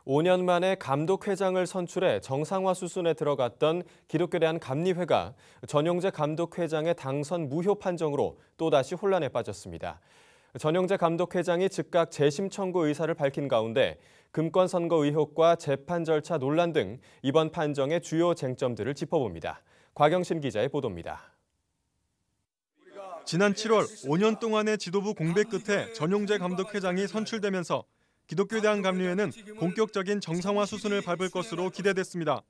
5년 만에 감독회장을 선출해 정상화 수순에 들어갔던 기독교대 한 감리회가 전용재 감독회장의 당선 무효 판정으로 또다시 혼란에 빠졌습니다. 전용재 감독회장이 즉각 재심 청구 의사를 밝힌 가운데 금권 선거 의혹과 재판 절차 논란 등 이번 판정의 주요 쟁점들을 짚어봅니다. 곽영신 기자의 보도입니다. 지난 7월 5년 동안의 지도부 공백 끝에 전용재 감독회장이 선출되면서 기독교대한 감리회는 본격적인 정상화 수순을 밟을 것으로 기대됐습니다.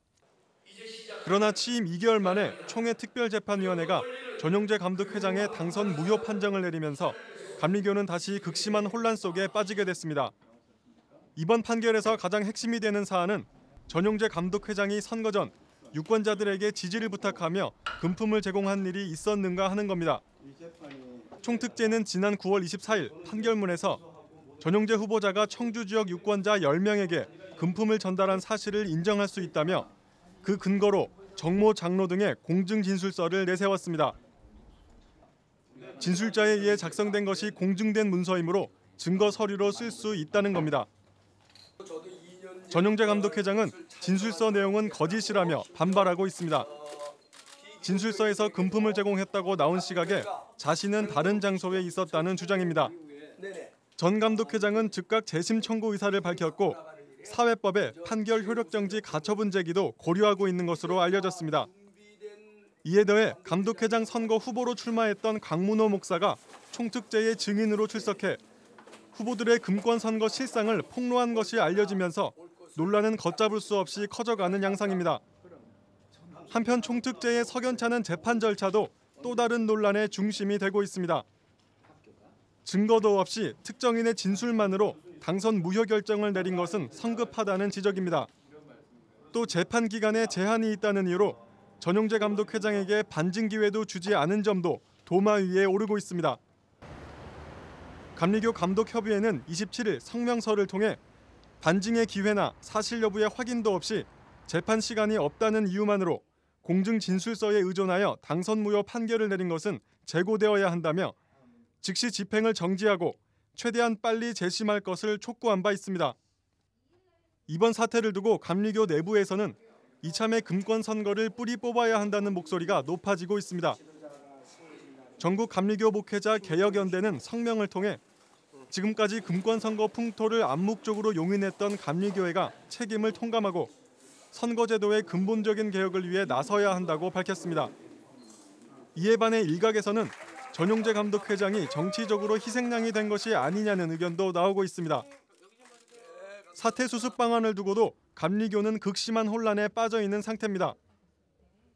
그러나 취임 2개월 만에 총회 특별재판위원회가 전용재 감독회장의 당선 무효 판정을 내리면서 감리교는 다시 극심한 혼란 속에 빠지게 됐습니다. 이번 판결에서 가장 핵심이 되는 사안은 전용재 감독회장이 선거 전 유권자들에게 지지를 부탁하며 금품을 제공한 일이 있었는가 하는 겁니다. 총특재는 지난 9월 24일 판결문에서 전용재 후보자가 청주 지역 유권자 10명에게 금품을 전달한 사실을 인정할 수 있다며 그 근거로 정모, 장로 등의 공증진술서를 내세웠습니다. 진술자에 의해 작성된 것이 공증된 문서이므로 증거 서류로 쓸 수 있다는 겁니다. 전용재 감독회장은 진술서 내용은 거짓이라며 반발하고 있습니다. 진술서에서 금품을 제공했다고 나온 시각에 자신은 다른 장소에 있었다는 주장입니다. 전 감독회장은 즉각 재심 청구 의사를 밝혔고 사회법에 판결 효력정지 가처분 제기도 고려하고 있는 것으로 알려졌습니다. 이에 더해 감독회장 선거 후보로 출마했던 강문호 목사가 총특재의 증인으로 출석해 후보들의 금권 선거 실상을 폭로한 것이 알려지면서 논란은 걷잡을 수 없이 커져가는 양상입니다. 한편 총특재의 석연찮은 재판 절차도 또 다른 논란의 중심이 되고 있습니다. 증거도 없이 특정인의 진술만으로 당선 무효 결정을 내린 것은 성급하다는 지적입니다. 또 재판 기간에 제한이 있다는 이유로 전용재 감독회장에게 반증 기회도 주지 않은 점도 도마 위에 오르고 있습니다. 감리교 감독협의회는 27일 성명서를 통해 반증의 기회나 사실 여부의 확인도 없이 재판 시간이 없다는 이유만으로 공증 진술서에 의존하여 당선 무효 판결을 내린 것은 재고되어야 한다며 즉시 집행을 정지하고 최대한 빨리 재심할 것을 촉구한 바 있습니다. 이번 사태를 두고 감리교 내부에서는 이참에 금권 선거를 뿌리 뽑아야 한다는 목소리가 높아지고 있습니다. 전국 감리교 목회자 개혁연대는 성명을 통해 지금까지 금권 선거 풍토를 암묵적으로 용인했던 감리교회가 책임을 통감하고 선거제도의 근본적인 개혁을 위해 나서야 한다고 밝혔습니다. 이에 반해 일각에서는 전용재 감독회장이 정치적으로 희생양이 된 것이 아니냐는 의견도 나오고 있습니다. 사태 수습 방안을 두고도 감리교는 극심한 혼란에 빠져 있는 상태입니다.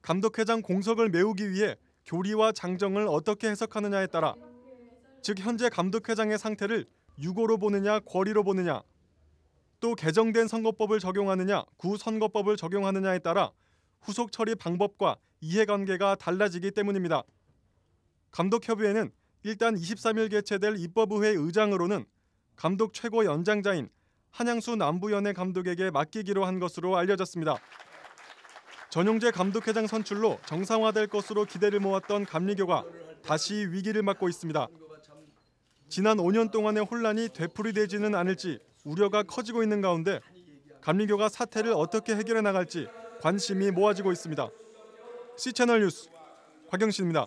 감독회장 공석을 메우기 위해 교리와 장정을 어떻게 해석하느냐에 따라 즉 현재 감독회장의 상태를 유고로 보느냐 권리로 보느냐 또 개정된 선거법을 적용하느냐 구선거법을 적용하느냐에 따라 후속 처리 방법과 이해관계가 달라지기 때문입니다. 감독협의회는 일단 23일 개최될 입법의회 의장으로는 감독 최고 연장자인 한양수 남부연예 감독에게 맡기기로 한 것으로 알려졌습니다. 전용재 감독회장 선출로 정상화될 것으로 기대를 모았던 감리교가 다시 위기를 맞고 있습니다. 지난 5년 동안의 혼란이 되풀이되지는 않을지 우려가 커지고 있는 가운데 감리교가 사태를 어떻게 해결해 나갈지 관심이 모아지고 있습니다. C채널 뉴스 곽영신입니다.